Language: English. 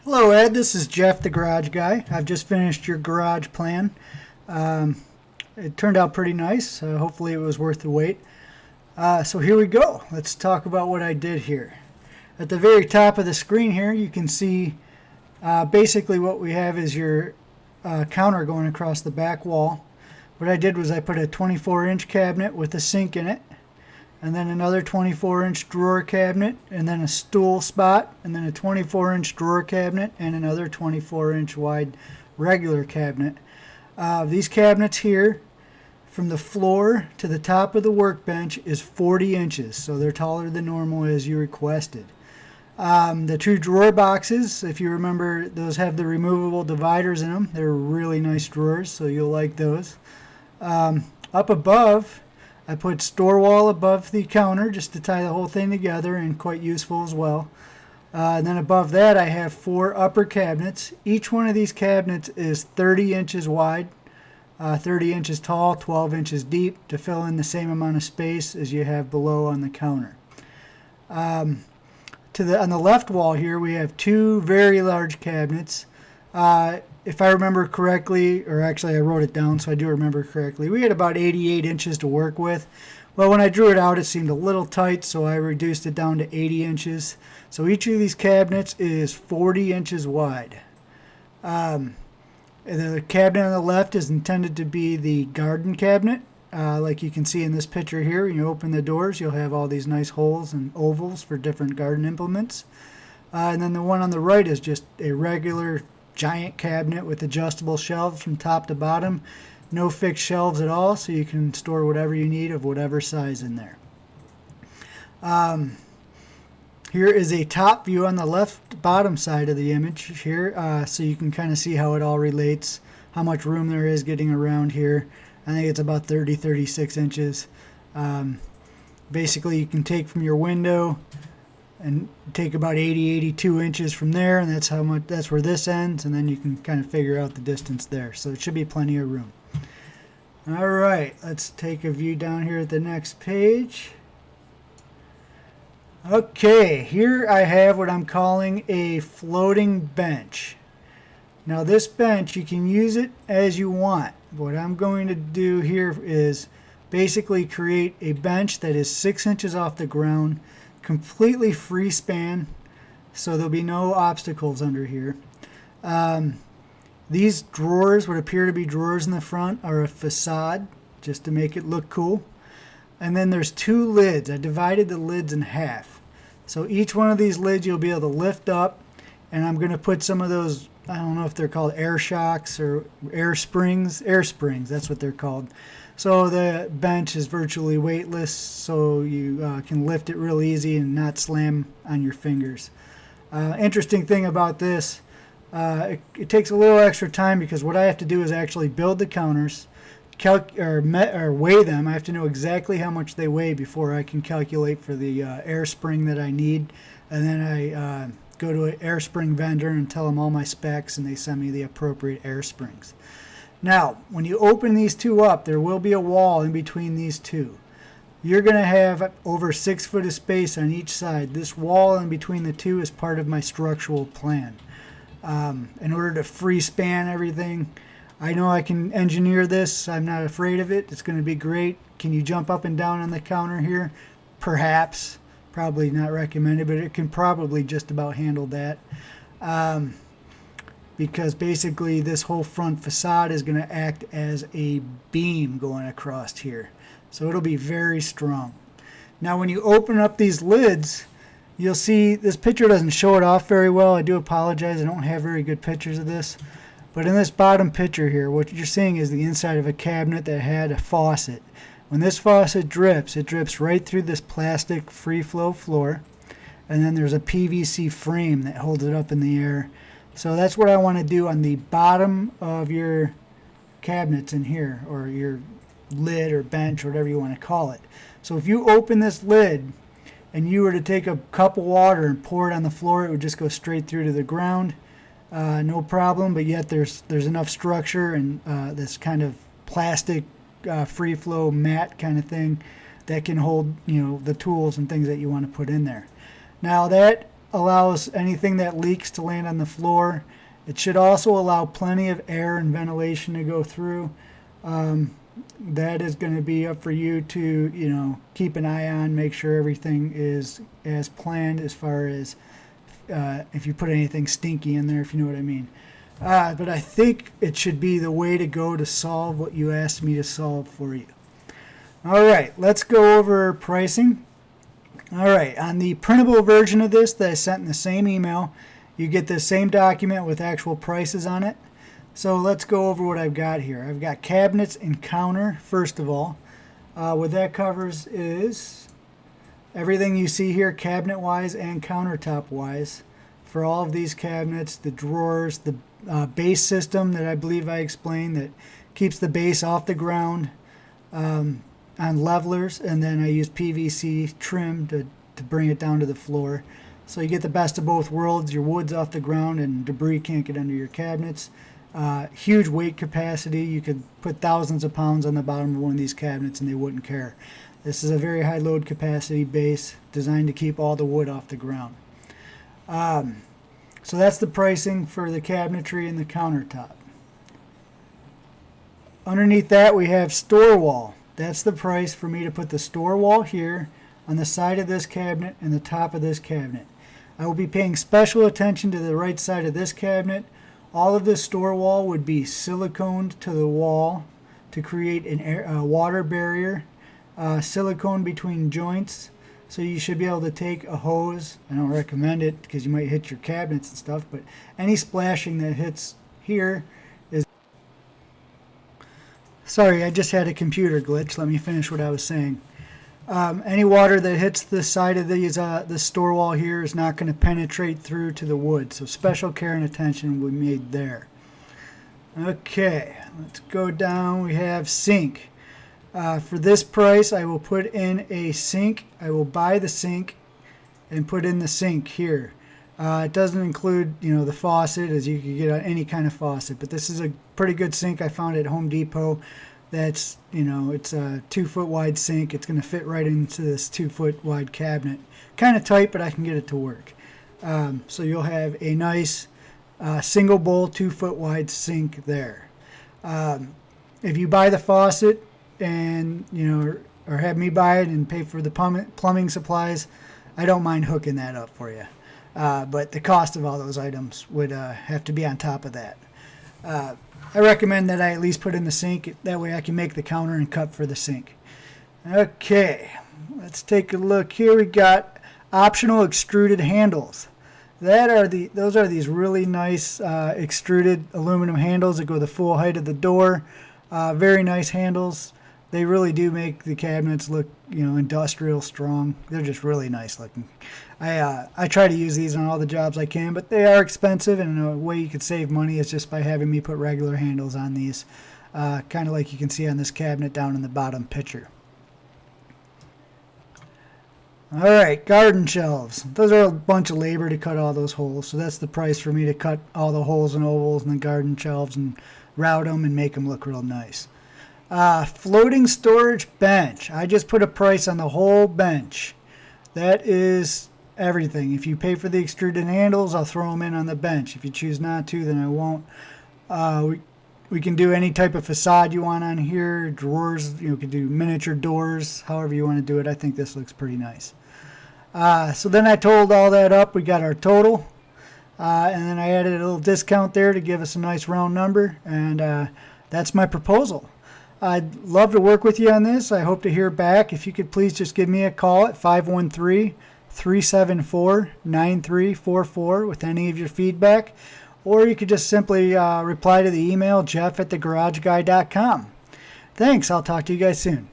Hello, Ed. This is Jeff, the garage guy. I've just finished your garage plan. Um, it turned out pretty nice. Hopefully, it was worth the wait. So, here we go. Let's talk about what I did here. At the very top of the screen here, you can see basically what we have is your counter going across the back wall. What I did was I put a 24-inch cabinet with a sink in it, and then another 24-inch drawer cabinet, and then a stool spot, and then a 24-inch drawer cabinet, and another 24-inch wide regular cabinet. These cabinets here, from the floor to the top of the workbench, is 40 inches, so they're taller than normal as you requested. The two drawer boxes, if you remember, those have the removable dividers in them. They're really nice drawers, so you'll like those. Up above, I put store wall above the counter just to tie the whole thing together, and quite useful as well. And then above that I have four upper cabinets. Each one of these cabinets is 30 inches wide, 30 inches tall, 12 inches deep, to fill in the same amount of space as you have below on the counter. On the left wall here we have two very large cabinets. If I remember correctly, or actually I wrote it down so I do remember correctly, we had about 88 inches to work with. Well, when I drew it out, it seemed a little tight, so I reduced it down to 80 inches. So each of these cabinets is 40 inches wide. The cabinet on the left is intended to be the garden cabinet. Like you can see in this picture here, when you open the doors, you'll have all these nice holes and ovals for different garden implements. And then the one on the right is just a regular giant cabinet with adjustable shelves from top to bottom. No fixed shelves at all, so you can store whatever you need of whatever size in there. Here is a top view on the left bottom side of the image here, so you can kind of see how it all relates, how much room there is getting around here. I think it's about 36 inches. Basically, you can take from your window and take about 82 inches from there, and that's where this ends, and then you can kind of figure out the distance there. So it should be plenty of room. All right, let's take a view down here at the next page. Okay, here I have what I'm calling a floating bench. Now this bench, you can use it as you want. What I'm going to do here is basically create a bench that is 6 inches off the ground, completely free span, so there'll be no obstacles under here. These drawers, what appear to be drawers in the front, are a facade just to make it look cool. And then there's two lids. I divided the lids in half. So each one of these lids you'll be able to lift up, and I'm going to put some of those, I don't know if they're called air shocks or air springs, that's what they're called. So the bench is virtually weightless, so you can lift it real easy and not slam on your fingers. Interesting thing about this, it takes a little extra time because what I have to do is actually build the counters, weigh them. I have to know exactly how much they weigh before I can calculate for the air spring that I need, and then I go to an air spring vendor and tell them all my specs, and they send me the appropriate air springs. Now, when you open these two up, there will be a wall in between these two. You're going to have over 6 foot of space on each side. This wall in between the two is part of my structural plan. In order to free span everything, I know I can engineer this. I'm not afraid of it. It's going to be great. Can you jump up and down on the counter here? Perhaps. Probably not recommended, but it can probably just about handle that. Because basically this whole front facade is going to act as a beam going across here. So it'll be very strong. Now when you open up these lids, you'll see this picture doesn't show it off very well. I do apologize. I don't have very good pictures of this. But in this bottom picture here, what you're seeing is the inside of a cabinet that had a faucet. When this faucet drips, it drips right through this plastic free flow floor. And then there's a PVC frame that holds it up in the air. So that's what I want to do on the bottom of your cabinets in here, or your lid or bench, or whatever you want to call it. So if you open this lid and you were to take a cup of water and pour it on the floor, it would just go straight through to the ground. No problem, but yet there's enough structure and this kind of plastic free flow mat kind of thing that can hold the tools and things that you want to put in there. Now that allows anything that leaks to land on the floor. It should also allow plenty of air and ventilation to go through. That is going to be up for you to, keep an eye on, make sure everything is as planned as far as if you put anything stinky in there, if you know what I mean. But I think it should be the way to go to solve what you asked me to solve for you. All right, let's go over pricing. All right, on the printable version of this that I sent in the same email, you get the same document with actual prices on it. So let's go over what I've got here. I've got cabinets and counter, first of all. What that covers is everything you see here cabinet-wise and countertop-wise. For all of these cabinets, the drawers, the base system that I believe I explained that keeps the base off the ground on levelers, and then I use PVC trim to bring it down to the floor. So you get the best of both worlds. Your wood's off the ground and debris can't get under your cabinets. Huge weight capacity. You could put thousands of pounds on the bottom of one of these cabinets and they wouldn't care. This is a very high load capacity base designed to keep all the wood off the ground. So that's the pricing for the cabinetry and the countertop. Underneath that we have store wall. That's the price for me to put the store wall here on the side of this cabinet and the top of this cabinet. I will be paying special attention to the right side of this cabinet. All of this store wall would be siliconed to the wall to create a water barrier, silicone between joints. So you should be able to take a hose. I don't recommend it because you might hit your cabinets and stuff, but any splashing that hits here is... Sorry, I just had a computer glitch. Let me finish what I was saying. Any water that hits the side of the store wall here is not going to penetrate through to the wood. So special care and attention will be made there. Okay, let's go down. We have sink. For this price, I will put in a sink. I will buy the sink and put in the sink here. It doesn't include, the faucet, as you can get any kind of faucet. But this is a pretty good sink I found at Home Depot. That's, it's a 2-foot wide sink. It's going to fit right into this 2-foot wide cabinet. Kind of tight, but I can get it to work. So you'll have a nice single bowl 2-foot wide sink there. If you buy the faucet and, or have me buy it and pay for the plumbing supplies, I don't mind hooking that up for you. But the cost of all those items would have to be on top of that. I recommend that I at least put in the sink. That way I can make the counter and cut for the sink. Okay, let's take a look here. We got optional extruded handles. Those are these really nice extruded aluminum handles that go the full height of the door. Very nice handles. They really do make the cabinets look, industrial strong. They're just really nice looking. I try to use these on all the jobs I can, but they are expensive, and a way you could save money is just by having me put regular handles on these, kind of like you can see on this cabinet down in the bottom picture. All right, garden shelves. Those are a bunch of labor to cut all those holes, so that's the price for me to cut all the holes and ovals in the garden shelves and route them and make them look real nice. Floating storage bench. I just put a price on the whole bench. That is everything. If you pay for the extruded handles, I'll throw them in on the bench. If you choose not to, then I won't. We can do any type of facade you want on here. Drawers, you could do miniature doors, however you want to do it. I think this looks pretty nice. So then I totaled all that up. We got our total. And then I added a little discount there to give us a nice round number. And that's my proposal. I'd love to work with you on this. I hope to hear back. If you could please just give me a call at 513-374-9344 with any of your feedback. Or you could just simply reply to the email, jeff@thegarageguy.com. Thanks. I'll talk to you guys soon.